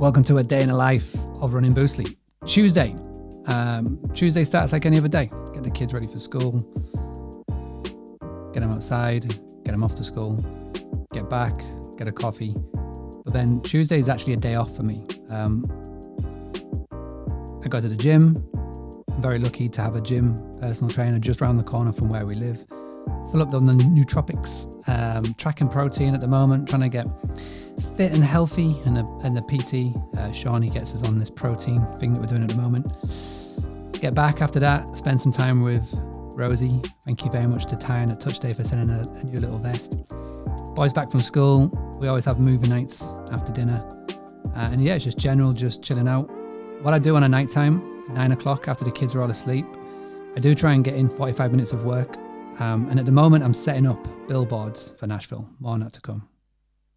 Welcome to a day in the life of running Boostly. Tuesday. Tuesday starts like any other day. Get the kids ready for school. Get them outside. Get them off to school. Get back. Get a coffee. But then Tuesday is actually a day off for me. I go to the gym. I'm very lucky to have a gym personal trainer just around the corner from where we live. Full up on the nootropics. Tracking protein at the moment. Trying to get fit and healthy, and the PT Shawnee gets us on this protein thing that we're doing at the moment. Get back after that, spend some time with Rosie. Thank you very much to Ty and at Touch Day for sending a new little vest. Boys back from school. We always have movie nights after dinner, and yeah, it's just chilling out. What I do on a night time, 9 o'clock after the kids are all asleep, I do try and get in 45 minutes of work, and at the moment I'm setting up billboards for Nashville. More on that to come.